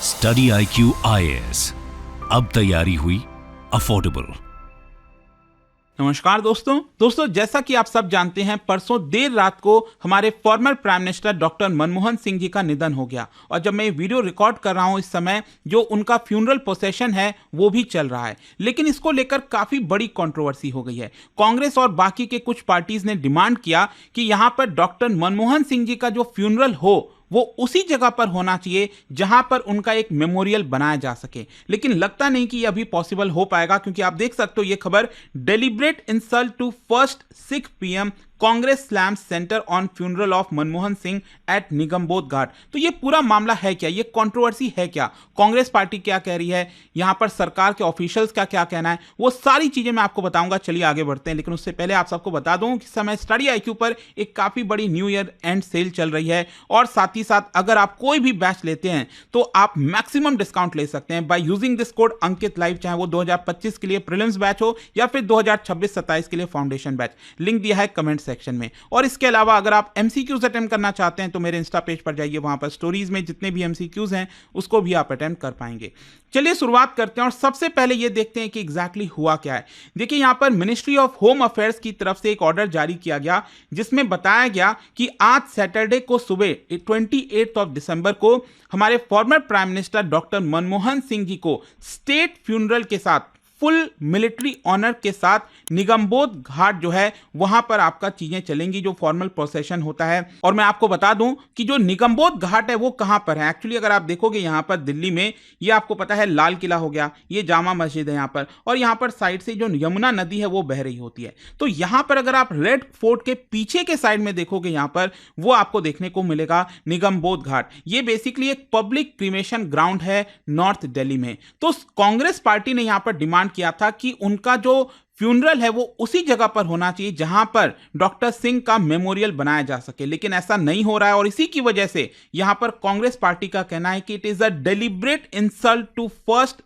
Study IQ IAS, अब तैयारी हुई अफोर्डेबल। नमस्कार दोस्तों, जैसा कि आप सब जानते हैं, परसों देर रात को हमारे former prime minister doctor Manmohan Singh ji का निधन हो गया। और जब मैं ये वीडियो रिकॉर्ड कर रहा हूं, इस समय जो उनका फ्यूनरल प्रोसेशन है वो भी चल रहा है, लेकिन इसको लेकर काफी बड़ी कंट्रोवर्सी हो गई है। कांग्रेस और बाकी के कुछ पार्टीज ने डिमांड किया कि यहां पर डॉक्टर मनमोहन सिंह जी का जो फ्यूनरल हो वो उसी जगह पर होना चाहिए जहां पर उनका एक मेमोरियल बनाया जा सके, लेकिन लगता नहीं कि यह अभी पॉसिबल हो पाएगा, क्योंकि आप देख सकते हो ये खबर, deliberate insult to first Sikh PM, Congress slam centre on funeral of Manmohan Singh at Nigambodh Ghat. तो ये पूरा मामला है क्या, ये कंट्रोवर्सी है क्या, कांग्रेस पार्टी क्या कह रही है, यहां पर सरकार के ऑफिशियल्स का क्या कहना है, वो सारी चीजें मैं आपको बताऊंगा। चलिए आगे बढ़ते हैं, लेकिन उससे पहले आप सबको बता दूं कि समय स्टडी IQ पर एक काफी बड़ी न्यू ईयर एंड सेल चल रही है, और साथ ही साथ अगर आप कोई भी बैच लेते हैं तो आप मैक्सिमम डिस्काउंट ले सकते हैं by using this code Ankit live, चाहे वो 2025 के लिए प्रीलिम्स बैच हो या फिर 2026-27 के लिए फाउंडेशन बैच। लिंक दिया है कमेंट सेक्शन में। और इसके अलावा अगर आप MCQs अटेम्प्ट करना चाहते हैं तो मेरे इंस्टा पेज पर जाइए, वहां पर स्टोरीज में जितने भी MCQs हैं उसको भी आप अटेम्प्ट कर पाएंगे। चलिए शुरुआत करते हैं, और सबसे पहले ये देखते हैं कि एग्जैक्टली हुआ क्या है। देखिए, यहां पर मिनिस्ट्री ऑफ होम अफेयर्स की तरफ से एक ऑर्डर जारी किया गया, जिसमें बताया गया कि आज सैटरडे को सुबह 28 दिसंबर को हमारे former prime minister doctor Manmohan Singh ji को स्टेट फ्यूनरल के साथ, फुल मिलिट्री ऑनर के साथ निगमबोध घाट जो है वहां पर आपका चीजें चलेंगी, जो फॉर्मल प्रोसेशन होता है। और मैं आपको बता दूं कि जो निगमबोध घाट है वो कहां पर है। एक्चुअली अगर आप देखोगे यहां पर दिल्ली में, ये आपको पता है लाल किला हो गया, ये जामा मस्जिद है यहां पर, और यहां पर साइड से जो यमुना नदी है वो बह रही होती है। तो यहां पर अगर आप रेड फोर्ट के पीछे के साइड में देखोगे, यहां पर वो आपको देखने को मिलेगा निगमबोध घाट। ये बेसिकली एक पब्लिक क्रीमेशन ग्राउंड है नॉर्थ दिल्ली में। तो कांग्रेस पार्टी ने यहां पर डिमांड किया था कि उनका जो फ्यूनरल है वो उसी जगह पर होना चाहिए जहां पर डॉक्टर सिंह का मेमोरियल बनाया जा सके, लेकिन ऐसा नहीं हो रहा है। और इसी की वजह से यहां पर कांग्रेस पार्टी का कहना है कि it is a deliberate insult to first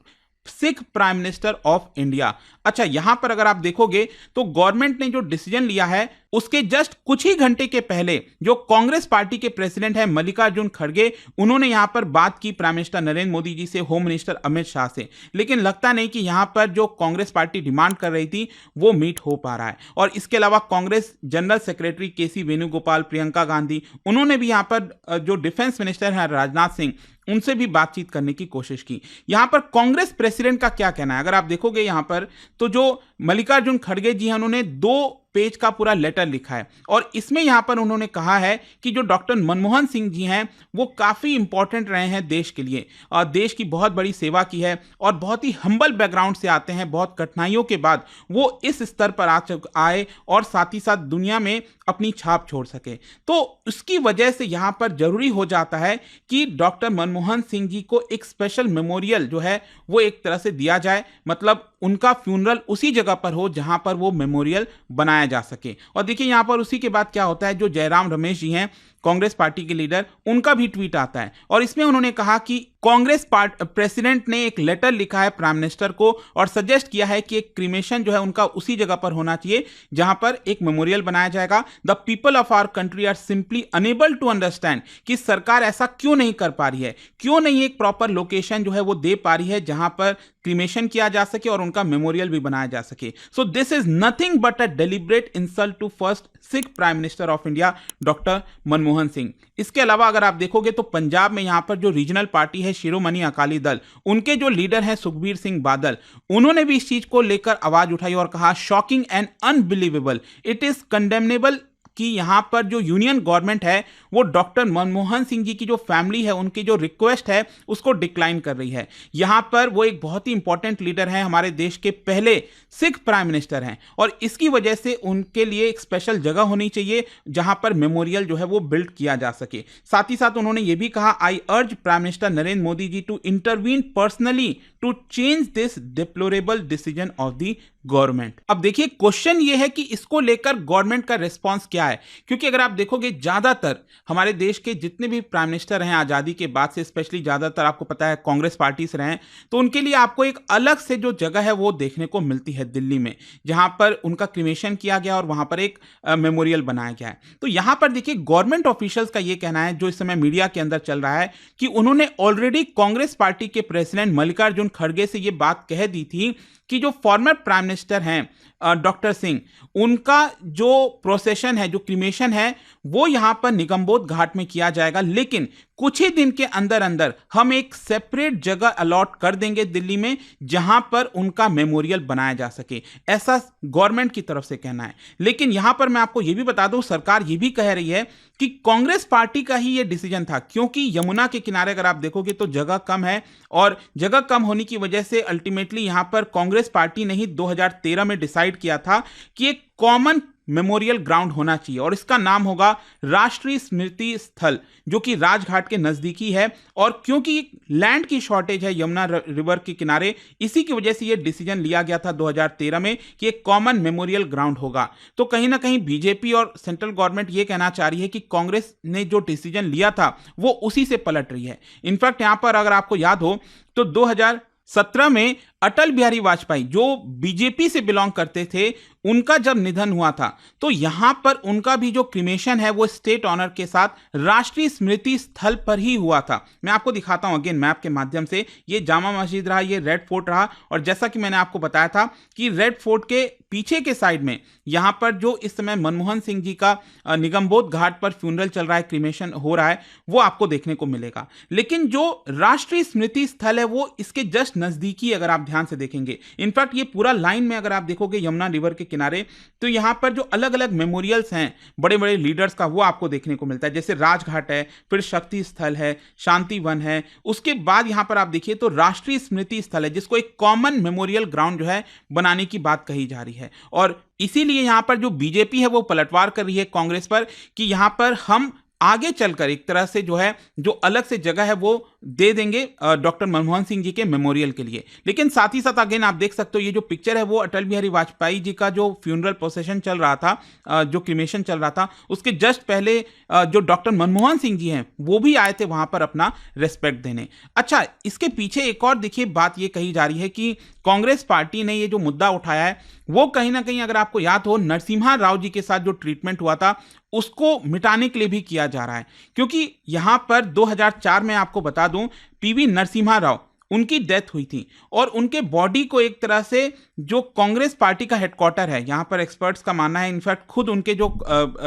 Sikh prime minister of India. अच्छा, यहां पर अगर आप देखोगे तो गवर्नमेंट ने जो डिसीजन लिया है उसके जस्ट कुछ ही घंटे के पहले जो कांग्रेस पार्टी के प्रेसिडेंट है मल्लिकार्जुन खड़गे, उन्होंने यहां पर बात की प्राइम मिनिस्टर नरेंद्र मोदी जी से, होम मिनिस्टर अमित शाह से, लेकिन लगता नहीं कि यहां पर जो कांग्रेस पार्टी डिमांड कर रही थी वो मीट हो पा रहा है। और इसके अलावा Congress general secretary KC Venugopal, Priyanka Gandhi, उन्होंने भी यहां पर जो डिफेंस मिनिस्टर है राजनाथ सिंह, उनसे भी बातचीत करने की कोशिश की। यहां पर कांग्रेस प्रेसिडेंट का क्या कहना है, अगर आप देखोगे यहां पर तो जो मल्लिकार्जुन खड़गे जी हैं, उन्होंने 2 पेज का पूरा लेटर लिखा है, और इसमें यहां पर उन्होंने कहा है कि जो डॉक्टर मनमोहन सिंह जी हैं वो काफी इंपॉर्टेंट रहे हैं देश के लिए, और देश की बहुत बड़ी सेवा की है, और बहुत ही हम्बल बैकग्राउंड से आते हैं। बहुत कठिनाइयों के बाद वो इस स्तर पर आए और साथ ही साथ दुनिया में अपनी छाप छोड़ सके। तो उसकी वजह से यहां पर जरूरी हो जाता है कि डॉक्टर मनमोहन सिंह जी को एक स्पेशल मेमोरियल जो है वो एक तरह से दिया जाए, मतलब उनका फ्यूनरल उसी जगह पर हो जहां पर वो मेमोरियल बनाया जा सके। और देखिए यहां पर उसी के बाद क्या होता है, जो जयराम रमेश जी हैं कांग्रेस पार्टी के लीडर, उनका भी ट्वीट आता है, और इसमें उन्होंने कहा कि कांग्रेस प्रेसिडेंट ने एक लेटर लिखा है प्राइम मिनिस्टर को और सजेस्ट किया है कि एक क्रीमेशन जो है उनका उसी जगह पर होना चाहिए जहां पर एक मेमोरियल बनाया जाएगा। The people of our country are simply unable to understand कि सरकार ऐसा क्यों नहीं कर पा रही है, क्यों नहीं एक प्रॉपर लोकेशन जो है वो दे पा रही है जहां पर क्रीमेशन किया जा सके और उनका मेमोरियल भी बनाया जा सके। So this is nothing but a deliberate insult to first Sikh prime minister of India doctor Manmohan Singh. इसके अलावा अगर आप देखोगे तो पंजाब में यहां पर जो रीजनल पार्टी है शिरोमणि अकाली दल, उनके जो लीडर हैं सुखबीर सिंह बादल, उन्होंने भी इस चीज को लेकर आवाज उठाई और कहा shocking and unbelievable, it is condemnable कि यहां पर जो यूनियन गवर्नमेंट है वो डॉक्टर मनमोहन सिंह जी की जो फैमिली है उनकी जो रिक्वेस्ट है उसको डिक्लाइन कर रही है। यहां पर वो एक बहुत ही इंपॉर्टेंट लीडर हैं, हमारे देश के पहले सिख प्राइम मिनिस्टर हैं, और इसकी वजह से उनके लिए एक स्पेशल जगह होनी चाहिए जहां पर मेमोरियल जो है वो बिल्ड किया जा सके। साथ ही साथ उन्होंने ये भी कहा, I urge prime minister Narendra Modi ji to intervene personally to change this deplorable decision of the government. अब देखिए क्वेश्चन ये है कि इसको लेकर गवर्नमेंट का रिस्पांस क्या है, क्योंकि अगर आप देखोगे ज्यादातर हमारे देश के जितने भी प्राइम मिनिस्टर हैं आजादी के बाद से, स्पेशली ज्यादातर आपको पता है कांग्रेस पार्टी से रहे हैं, तो उनके लिए आपको एक अलग से जो जगह है वो देखने को मिलती है दिल्ली में, जहां पर उनका क्रिमेशन किया गया और वहां पर एक मेमोरियल बनाया गया है। तो यहां पर देखिए गवर्नमेंट ऑफिशियल्स का ये कहना है, जो इस समय मीडिया के अंदर चल रहा है, कि उन्होंने ऑलरेडी कांग्रेस पार्टी के प्रेसिडेंट मल्लिकार्जुन खड़गे से ये बात कह दी थी कि जो फॉर्मर प्राइम मिनिस्टर हैं डॉक्टर सिंह, उनका जो प्रोसेशन है, जो क्रिमेशन है, वो यहां पर निगमबोध घाट में किया जाएगा, लेकिन कुछ ही दिन के अंदर अंदर हम एक सेपरेट जगह अलॉट कर देंगे दिल्ली में, जहां पर उनका मेमोरियल बनाया जा सके। ऐसा गवर्नमेंट की तरफ से कहना है। लेकिन यहां पर मैं आपको यह भी बता दूं, सरकार यह भी कह रही है कि कांग्रेस पार्टी का ही यह डिसीजन था, क्योंकि यमुना के किनारे अगर आप देखोगे तो जगह कम है, और जगह कम होने की वजह से अल्टीमेटली यहां पर कांग्रेस पार्टी ने ही 2013 में डिसाइड किया था कि एक कॉमन मेमोरियल ग्राउंड होना चाहिए और इसका नाम होगा राष्ट्रीय स्मृति स्थल, जो कि राजघाट के नजदीकी है। और क्योंकि लैंड की शॉर्टेज है यमुना रिवर के किनारे, इसी की वजह से यह डिसीजन लिया गया था 2013 में कि एक कॉमन मेमोरियल ग्राउंड होगा। तो कहीं ना कहीं बीजेपी और सेंट्रल गवर्नमेंट यह कहना चाह रही है कि कांग्रेस ने जो डिसीजन लिया था वो उसी से पलट रही है। इनफैक्ट यहां पर अगर आपको याद हो तो 2017 में अटल बिहारी वाजपेयी, जो बीजेपी से बिलोंग करते थे, उनका जब निधन हुआ था, तो यहां पर उनका भी जो क्रिमेशन है वो स्टेट ऑनर के साथ राष्ट्रीय स्मृति स्थल पर ही हुआ था। मैं आपको दिखाता हूं अगेन मैप के माध्यम से। ये जामा मस्जिद रहा, ये रेड फोर्ट रहा, और जैसा कि मैंने आपको बताया था कि रेड फोर्ट के पीछे के साइड में यहां पर जो इस समय मनमोहन सिंह जी का निगमबोध घाट पर फ्यूनरल चल रहा है, क्रिमेशन हो रहा है, वो आपको देखने को मिलेगा। लेकिन जो राष्ट्रीय स्मृति स्थल है वो इसके जस्ट नजदीकी, अगर आप ध्यान से देखेंगे, इनफैक्ट ये पूरा लाइन में अगर आप देखोगे यमुना रिवर के किनारे, तो यहां पर जो अलग अलग मेमोरियल्स हैं बड़े बड़े लीडर्स का, वो आपको देखने को मिलता है। जैसे राजघाट है, फिर शक्ति स्थल है, शांति वन है, उसके बाद यहां पर आप देखिए तो राष्ट्रीय स्मृति स्थल है, जिसको एक कॉमन मेमोरियल ग्राउंड जो है बनाने की बात कही जा रही है। और इसीलिए यहां पर जो बीजेपी है वो पलटवार कर रही है कांग्रेस पर कि यहां पर हम आगे चलकर एक तरह से जो है, जो अलग से जगह है वो दे देंगे डॉक्टर मनमोहन सिंह जी के मेमोरियल के लिए। लेकिन साथ ही साथ अगेन आप देख सकते हो, ये जो पिक्चर है वो अटल बिहारी वाजपेयी जी का जो फ्यूनरल प्रोसेशन चल रहा था, जो क्रिमेशन चल रहा था, उसके जस्ट पहले जो डॉक्टर मनमोहन सिंह जी हैं वो भी आए थे वहां पर अपना रेस्पेक्ट देने। अच्छा, इसके पीछे एक और देखिए बात ये कही जा रही है कि कांग्रेस पार्टी ने ये जो मुद्दा उठाया है वो कहीं ना कहीं, अगर आपको याद हो, नरसिम्हा राव जी के साथ जो ट्रीटमेंट हुआ था उसको मिटाने के लिए भी किया जा रहा है। क्योंकि यहां पर 2004 में आपको बता दूं, पीवी नरसिम्हा राव, उनकी डेथ हुई थी और उनके बॉडी को एक तरह से जो कांग्रेस पार्टी का हेडक्वार्टर है, यहां पर एक्सपर्ट्स का मानना है, इनफैक्ट खुद उनके जो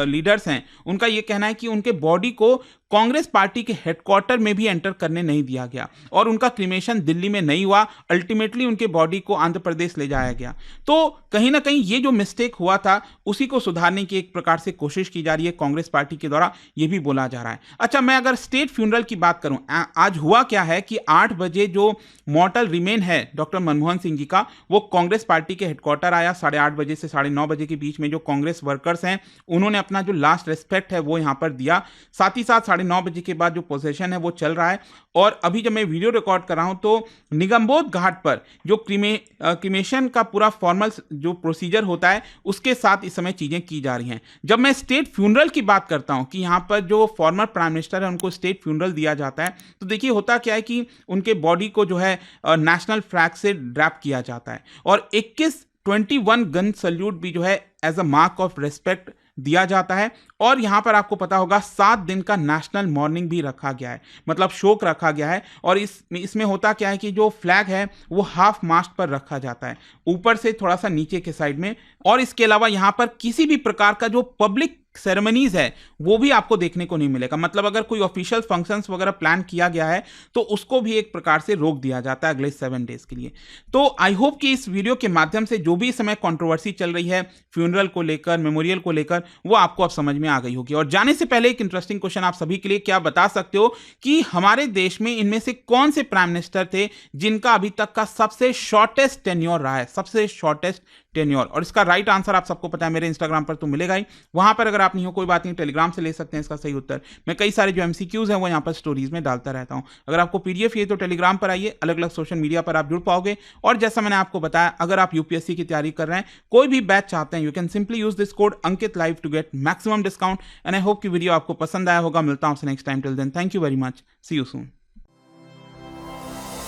लीडर्स हैं उनका यह कहना है कि उनके बॉडी को कांग्रेस पार्टी के हेडक्वार्टर में भी एंटर करने नहीं दिया गया और उनका क्रिमेशन दिल्ली में नहीं हुआ। अल्टीमेटली उनके बॉडी को आंध्र प्रदेश ले जाया गया। तो कहीं ना कहीं ये जो मिस्टेक हुआ था उसी को सुधारने की एक प्रकार से कोशिश की जा रही है कांग्रेस पार्टी के द्वारा, ये भी बोला जा रहा है। अच्छा, मैं अगर स्टेट फ्यूनरल की बात करूं, आज हुआ क्या है कि 8 बजे जो मॉर्टल रिमेन है डॉक्टर मनमोहन सिंह जी का, वो कांग्रेस पार्टी के हेडक्वार्टर आया। 8:30 बजे से 9:30 बजे के बीच में जो कांग्रेस वर्कर्स हैं उन्होंने अपना जो लास्ट रेस्पेक्ट है वो यहां पर दिया। साथ ही साथ 9:30 बजे के बाद जो प्रोसेशन है वो चल रहा है। और अभी जब मैं वीडियो रिकॉर्ड कर रहा हूं तो निगमबोध घाट पर जो क्रिमेशन का पूरा फॉर्मल जो प्रोसीजर होता है उसके साथ इस समय चीजें की जा रही हैं। जब मैं स्टेट फ्यूनरल की बात करता हूं कि यहां पर जो फॉर्मर प्राइम मिनिस्टर है उनको स्टेट फ्यूनरल दिया जाता है, तो देखिए होता क्या है कि उनके बॉडी को जो है नेशनल फ्लैग से ड्रैप किया जाता है और 21 गन सल्यूट भी जो है as a mark of respect दिया जाता है। और यहां पर आपको पता होगा 7 दिन का नेशनल मॉर्निंग भी रखा गया है, मतलब शोक रखा गया है। और इसमें होता क्या है कि जो फ्लैग है वो हाफ मास्ट पर रखा जाता है, ऊपर से थोड़ा सा नीचे के साइड में। और इसके अलावा यहां पर किसी भी प्रकार का जो पब्लिक सेरेमनीज है वो भी आपको देखने को नहीं मिलेगा। मतलब अगर कोई ऑफिशियल फंक्शंस वगैरह प्लान किया गया है तो उसको भी एक प्रकार से रोक दिया जाता है अगले 7 डेज के लिए। तो आई होप कि इस वीडियो के माध्यम से जो भी इस समय कंट्रोवर्सी चल रही है फ्यूनरल को लेकर, मेमोरियल को लेकर, वो आपको अब समझ में आ गई होगी। और जाने से पहले एक इंटरेस्टिंग क्वेश्चन आप सभी के लिए, क्या बता सकते हो कि हमारे देश में इनमें से कौन से प्राइम मिनिस्टर थे जिनका अभी तक का सबसे शॉर्टेस्ट टेन्योर रहा है, सबसे शॉर्टेस्ट टेन्योर। और इसका राइट आंसर आप सबको पता है, मेरे इंस्टाग्राम पर तो मिलेगा ही, वहां पर अगर आप नहीं हो कोई बात नहीं, टेलीग्राम से ले सकते हैं इसका सही उत्तर। मैं कई सारे जो MCQs हैं वो यहाँ पर स्टोरीज में डालता रहता हूँ। अगर आपको PDF चाहिए तो टेलीग्राम पर आइए, अलग अलग सोशल मीडिया पर आप जुड़ पाओगे। और जैसा मैंने आपको बताया, अगर आप UPSC की तैयारी कर रहे हैं, कोई भी बैच चाहते हैं, you can simply use this code Ankit live to get maximum discount. And I hope कि वीडियो आपको पसंद आया होगा। मिलता हूं आपसे next time. Till then thank you very much, see you soon.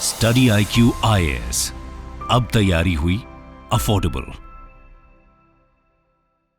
Study IQ IAS, अब तैयारी हुई अफोर्डेबल।